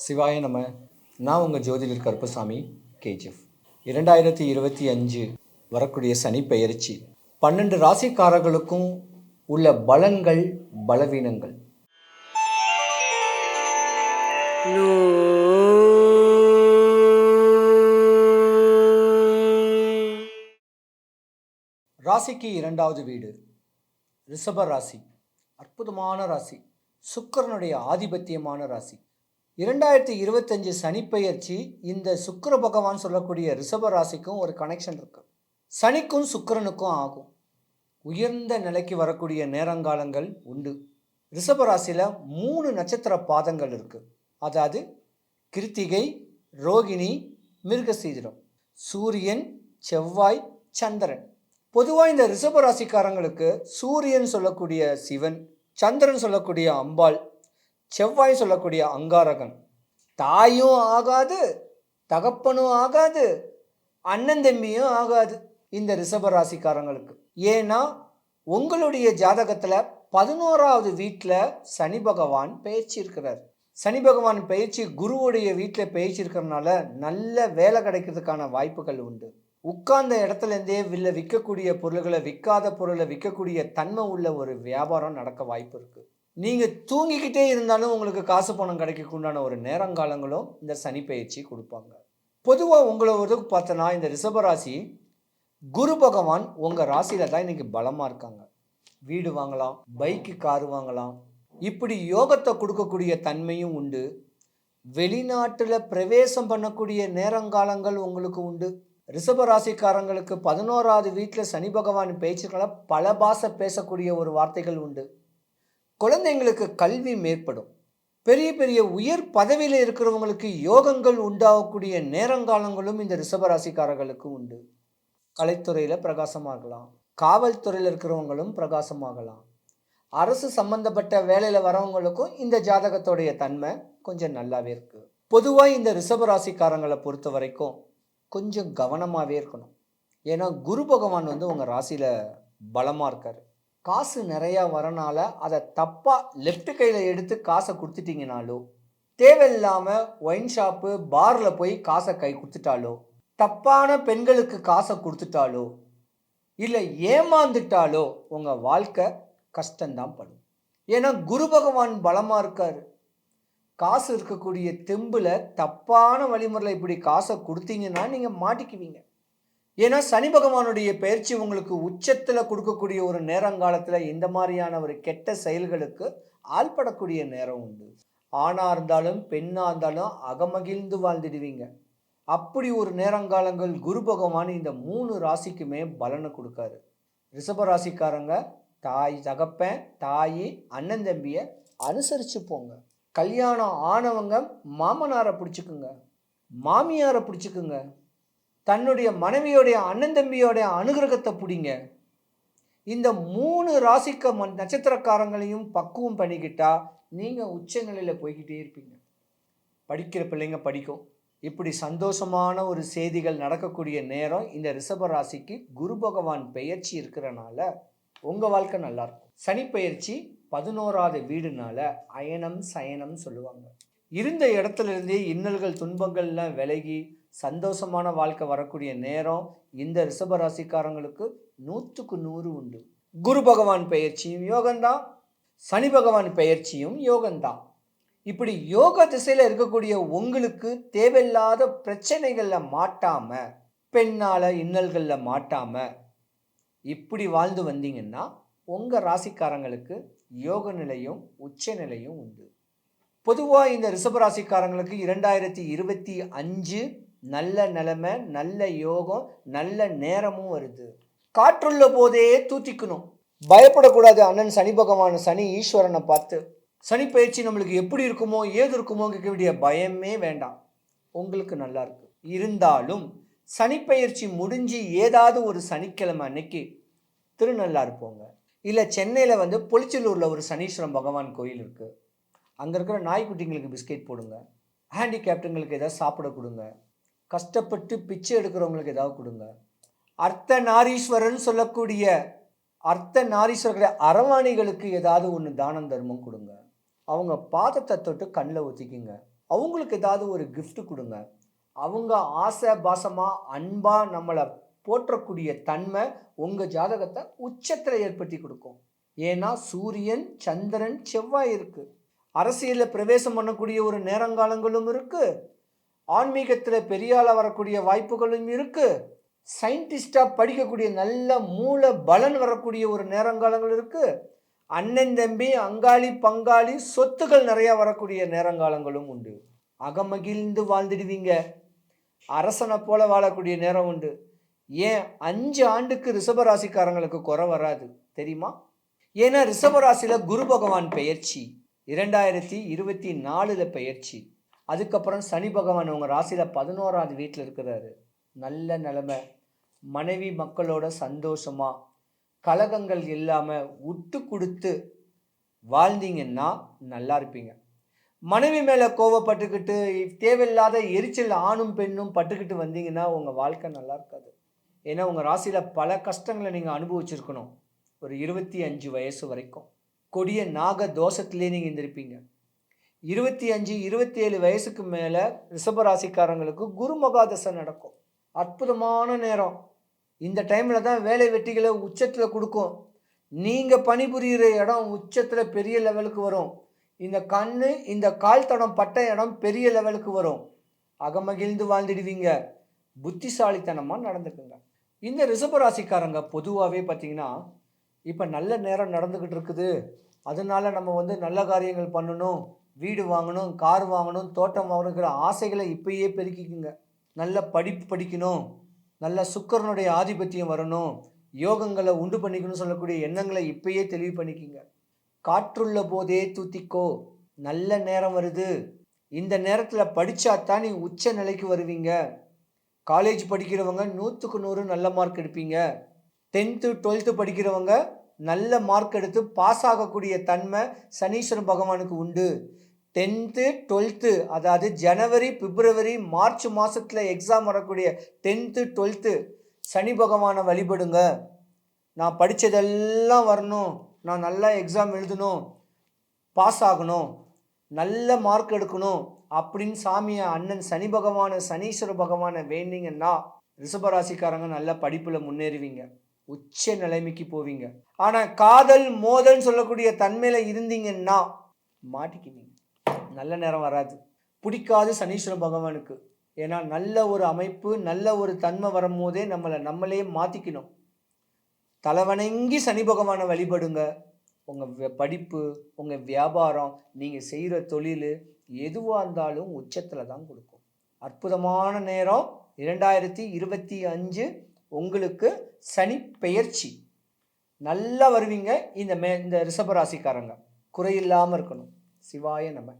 சிவாய நம. நான் உங்கள் ஜோதிடர் கருப்பசாமி கேஜிஎஃப். 2025 வரக்கூடிய சனி பெயர்ச்சி 12 ராசிக்காரர்களுக்கும் உள்ள பலன்கள் பலவீனங்கள். ராசிக்கு 2வது வீடு ரிஷப ராசி. அற்புதமான ராசி, சுக்கிரனுடைய ஆதிபத்தியமான ராசி. 2025 சனிப்பெயர்ச்சி இந்த சுக்கிர பகவான் சொல்லக்கூடிய ரிஷப ராசிக்கும் ஒரு கனெக்ஷன் இருக்கு. சனிக்கும் சுக்கிரனுக்கும் ஆகும். உயர்ந்த நிலைக்கு வரக்கூடிய நேரங்காலங்கள் உண்டு. ரிஷப ராசியில் 3 நட்சத்திர பாதங்கள் இருக்கு. அதாவது கிருத்திகை, ரோகிணி, மிருகசீரிடம், சூரியன், செவ்வாய், சந்திரன். பொதுவாக இந்த ரிஷப ராசிக்காரங்களுக்கு சூரியன் சொல்லக்கூடிய சிவன், சந்திரன் சொல்லக்கூடிய அம்பாள், செவ்வாய் சொல்லக்கூடிய அங்காரகன். தாயும் ஆகாது, தகப்பனும் ஆகாது, அண்ணன் தம்பியும் ஆகாது இந்த ரிஷப ராசிக்காரங்களுக்கு. ஏன்னா உங்களுடைய ஜாதகத்தில் 11வது வீட்டில் சனி பகவான் பெயர்ச்சி இருக்கிறார். சனி பகவான் பயிற்சி குருவுடைய வீட்டில் பயிற்சி இருக்கிறதுனால நல்ல வேலை கிடைக்கிறதுக்கான வாய்ப்புகள் உண்டு. உட்கார்ந்த இடத்துலேருந்தே விற்கக்கூடிய பொருள்களை, விற்காத பொருளை விற்கக்கூடிய தன்மை உள்ள ஒரு வியாபாரம் நடக்க வாய்ப்பு இருக்குது. நீங்கள் தூங்கிக்கிட்டே இருந்தாலும் உங்களுக்கு காசு பணம் கிடைக்க உண்டான ஒரு நேரங்காலங்களும் இந்த சனி பயிற்சி கொடுப்பாங்க. பொதுவாக உங்களை ஒரு பார்த்தோன்னா இந்த ரிஷபராசி குரு பகவான் உங்கள் ராசியில் தான் இன்றைக்கி பலமாக இருக்காங்க. வீடு வாங்கலாம், பைக்கு, காரு வாங்கலாம். இப்படி யோகத்தை கொடுக்கக்கூடிய தன்மையும் உண்டு. வெளிநாட்டில் பிரவேசம் பண்ணக்கூடிய நேரங்காலங்கள் உங்களுக்கு உண்டு. ரிஷப ராசிக்காரங்களுக்கு 11வது வீட்டில் சனி பகவான் பேச்சுக்களை பல பாஷை பேசக்கூடிய ஒரு வார்த்தைகள் உண்டு. குழந்தைங்களுக்கு கல்வி மேற்படும். பெரிய பெரிய உயர் பதவியில் இருக்கிறவங்களுக்கு யோகங்கள் உண்டாகக்கூடிய நேரங்காலங்களும் இந்த ரிஷப ராசிக்காரர்களுக்கு உண்டு. கலைத்துறையில் பிரகாசமாகலாம், காவல்துறையில் இருக்கிறவங்களும் பிரகாசமாகலாம். அரசு சம்பந்தப்பட்ட வேலையில் வரவங்களுக்கும் இந்த ஜாதகத்தோடைய தன்மை கொஞ்சம் நல்லாவே இருக்குது. பொதுவாக இந்த ரிஷப ராசிக்காரங்களை பொறுத்த வரைக்கும் கொஞ்சம் கவனமாகவே இருக்கணும். ஏன்னா குரு பகவான் உங்கள் ராசியில் பலமாக இருக்கார். காசு நிறையா வரனால அதை தப்பாக லெஃப்ட் கையில் எடுத்து காசை கொடுத்துட்டிங்கனாலோ, தேவையில்லாமல் ஒயின் ஷாப்பு, பாரில் போய் காசை கை கொடுத்துட்டாலோ, தப்பான பெண்களுக்கு காசை கொடுத்துட்டாலோ, இல்லை ஏமாந்துட்டாலோ உங்கள் வாழ்க்கை கஷ்டம்தான் படும். ஏன்னா குரு பகவான் பலமாக இருக்கார். காசு இருக்கக்கூடிய தெம்பில் தப்பான வழிமுறையில் இப்படி காசை கொடுத்தீங்கன்னா நீங்கள் மாட்டிக்குவீங்க. ஏன்னா சனி பகவானுடைய பயிற்சி உங்களுக்கு உச்சத்தில் கொடுக்கக்கூடிய ஒரு நேரங்காலத்தில் இந்த மாதிரியான ஒரு கெட்ட செயல்களுக்கு ஆள்படக்கூடிய நேரம் உண்டு. ஆணாக இருந்தாலும் பெண்ணாக இருந்தாலும் அகமகிழ்ந்து வாழ்ந்துடுவீங்க. அப்படி ஒரு நேரங்காலங்கள் குரு பகவான் இந்த 3 ராசிக்குமே பலனை கொடுக்காரு. ரிஷப ராசிக்காரங்க தாய், தகப்பன், தாய், அண்ணன் தம்பியை அனுசரித்து போங்க. கல்யாணம் ஆனவங்க மாமனாரை பிடிச்சிக்குங்க, மாமியாரை பிடிச்சிக்குங்க. தன்னுடைய மனைவியோடைய, அண்ணன் தம்பியோடைய அனுகிரகத்தை பிடிங்க. இந்த 3 ராசிக்க நட்சத்திரக்காரங்களையும் பக்குவம் பண்ணிக்கிட்டா நீங்கள் உச்சநிலையில் போய்கிட்டே இருப்பீங்க. படிக்கிற பிள்ளைங்க படிக்கும். இப்படி சந்தோஷமான ஒரு செய்திகள் நடக்கக்கூடிய நேரம் இந்த ரிஷப ராசிக்கு குரு பகவான் பெயர்ச்சி இருக்கிறனால உங்கள் வாழ்க்கை நல்லாயிருக்கும். சனி பெயர்ச்சி 11வது வீடுனால அயனம் சயனம் சொல்லுவாங்க. இருந்த இடத்துல இருந்தே இன்னல்கள், துன்பங்கள்லாம் விலகி சந்தோஷமான வாழ்க்கை வரக்கூடிய நேரம் இந்த ரிஷப ராசிக்காரங்களுக்கு 100க்கு 100 உண்டு. குரு பகவான் பெயர்ச்சியும் யோகம்தான், சனி பகவான் பெயர்ச்சியும் யோகம்தான். இப்படி யோக திசையில் இருக்கக்கூடிய உங்களுக்கு தேவையில்லாத பிரச்சனைகளில் மாட்டாமல், பெண்ணால் இன்னல்களில் மாட்டாமல் இப்படி வாழ்ந்து வந்தீங்கன்னா உங்கள் ராசிக்காரங்களுக்கு யோக நிலையும் உச்ச நிலையும் உண்டு. பொதுவாக இந்த ரிஷபராசிக்காரங்களுக்கு 2025 நல்ல நிலைமை, நல்ல யோகம், நல்ல நேரமும் வருது. காற்றுள்ள போதே தூத்திக்கணும், பயப்படக்கூடாது. அண்ணன் சனி பகவான், சனி ஈஸ்வரனை பார்த்து சனி பயிற்சி நம்மளுக்கு எப்படி இருக்குமோ ஏது இருக்குமோ கேட்க வேண்டிய பயமே வேண்டாம். உங்களுக்கு நல்லா இருக்கு. இருந்தாலும் சனி பயிற்சி முடிஞ்சு ஏதாவது ஒரு சனிக்கிழமை அன்னைக்கு திருநள்ளாறு போங்க. இல்லை சென்னையில் பொலிச்சலூரில் ஒரு சனீஸ்வரன் பகவான் கோயில் இருக்குது. அங்கே இருக்கிற நாய்க்குட்டிங்களுக்கு பிஸ்கெட் போடுங்க. ஹேண்டிகேப்டுங்களுக்கு ஏதாவது சாப்பிட கொடுங்க. கஷ்டப்பட்டு பிச்சை எடுக்கிறவங்களுக்கு ஏதாவது கொடுங்க. அர்த்த நாரீஸ்வரன் சொல்லக்கூடிய அர்த்த நாரீஸ்வரர்களை அரவாணிகளுக்கு ஏதாவது ஒன்று தானம் தர்மம் கொடுங்க. அவங்க பாதத்தை தொட்டு கண்ணில் ஒத்திக்கிங்க. அவங்களுக்கு ஏதாவது ஒரு gift கொடுங்க. அவங்க ஆசை பாசமாக அன்பாக நம்மளை போற்றக்கூடிய தன்மை உங்கள் ஜாதகத்தை உச்சத்தில் ஏற்படுத்தி கொடுக்கும். ஏன்னா சூரியன், சந்திரன், செவ்வாய் இருக்குது. அரசியலில் பிரவேசம் பண்ணக்கூடிய ஒரு நேரங்காலங்களும் இருக்குது. ஆன்மீகத்தில் பெரியாளாக வரக்கூடிய வாய்ப்புகளும் இருக்குது. சயின்டிஸ்டாக படிக்கக்கூடிய நல்ல மூல பலன் வரக்கூடிய ஒரு நேரங்காலங்கள் இருக்குது. அண்ணன் தம்பி, அங்காளி பங்காளி, சொத்துக்கள் நிறையா வரக்கூடிய நேரங்காலங்களும் உண்டு. அகமகிழ்ந்து வாழ்ந்துடுவீங்க. அரசனை போல வாழக்கூடிய நேரம் உண்டு. ஏன் 5 ஆண்டுக்கு ரிஷபராசிக்காரங்களுக்கு குறை வராது தெரியுமா? ஏன்னா ரிஷபராசியில் குரு பகவான் பெயர்ச்சி 2024 பெயர்ச்சி. அதுக்கப்புறம் சனி பகவான் உங்கள் ராசியில் 11ஆவது வீட்டில் இருக்கிறாரு. நல்ல நிலைமை, மனைவி மக்களோட சந்தோஷமாக கலகங்கள் இல்லாமல் விட்டு கொடுத்து வாழ்ந்தீங்கன்னா நல்லா இருப்பீங்க. மனைவி மேலே கோவப்பட்டுக்கிட்டு தேவையில்லாத எரிச்சல் ஆணும் பெண்ணும் பட்டுக்கிட்டு வந்தீங்கன்னா உங்கள் வாழ்க்கை நல்லா இருக்காது. ஏன்னா உங்கள் ராசியில் பல கஷ்டங்களை நீங்கள் அனுபவிச்சிருக்கணும். ஒரு 25 வயசு வரைக்கும் கொடிய நாக தோஷத்திலே நீங்கள் இருந்திருப்பீங்க. 25, 27 வயசுக்கு மேலே ரிஷபராசிக்காரங்களுக்கு குரு மகாதசை நடக்கும். அற்புதமான நேரம். இந்த டைமில் தான் வேலை வெட்டிகளை உச்சத்தில் கொடுக்கும். நீங்கள் பணிபுரிகிற இடம் உச்சத்தில் பெரிய லெவலுக்கு வரும். இந்த கண்ணு, இந்த கால் தடம் பட்ட இடம் பெரிய லெவலுக்கு வரும். அகமகிழ்ந்து வாழ்ந்துடுவீங்க. புத்திசாலித்தனமாக நடந்துக்குங்க. இந்த ரிஷபராசிக்காரங்க பொதுவாகவே பார்த்தீங்கன்னா இப்போ நல்ல நேரம் நடந்துக்கிட்டு இருக்குது, அதனால நம்ம நல்ல காரியங்கள் பண்ணணும், வீடு வாங்கணும், கார் வாங்கணும், தோட்டம் வாங்கணுங்கிற ஆசைகளை இப்பயே பெருக்கிக்குங்க. நல்ல படிப்பு படிக்கணும், நல்ல சுக்கிரனுடைய ஆதிபத்தியம் வரணும், யோகங்களை உண்டு பண்ணிக்கணும்னு சொல்லக்கூடிய எண்ணங்களை இப்பயே தெளிவு பண்ணிக்கிங்க. காற்றுள்ள போதே தூத்திக்கோ. நல்ல நேரம் வருது. இந்த நேரத்தில் படித்தாத்தான் நீ உச்ச நிலைக்கு வருவீங்க. காலேஜ் படிக்கிறவங்க 100க்கு 100 நல்ல மார்க் எடுப்பீங்க. 10th 12th படிக்கிறவங்க நல்ல மார்க் எடுத்து பாஸ் ஆகக்கூடிய தன்மை சனீஸ்வரன் பகவானுக்கு உண்டு. 10th 12th அதாவது ஜனவரி, பிப்ரவரி, மார்ச் மாதத்தில் எக்ஸாம் வரக்கூடிய 10th 12th சனி பகவானை வழிபடுங்க. நான் படித்ததெல்லாம் வரணும், நான் நல்லா எக்ஸாம் எழுதணும், பாஸ் ஆகணும், நல்ல மார்க் எடுக்கணும் அப்படின்னு சாமியை அண்ணன் சனி பகவானை, சனீஸ்வர பகவானை வேண்டிங்கன்னா ரிஷபராசிக்காரங்க நல்ல படிப்பில் முன்னேறுவீங்க, உச்ச நிலைமைக்கு போவீங்க. ஆனால் காதல் மோதல் சொல்லக்கூடிய தன்மையில் இருந்தீங்கன்னா மாட்டிக்குவீங்க. நல்ல நேரம் வராது. பிடிக்காது சனீஸ்வர பகவானுக்கு. ஏன்னா நல்ல ஒரு அமைப்பு, நல்ல ஒரு தன்மை வரும்போதே நம்மளே மாற்றிக்கணும். தலைவணங்கி சனி பகவானை வழிபடுங்க. உங்கள் படிப்பு, உங்கள் வியாபாரம், நீங்கள் செய்கிற தொழில் எதுவாக இருந்தாலும் உச்சத்தில் தான் கொடுக்கும். அற்புதமான நேரம் 2025 உங்களுக்கு சனி பெயர்ச்சி. நல்லா வருவீங்க. இந்த ரிஷபராசிக்காரங்க குறையில்லாமல் இருக்கணும். சிவாய நம.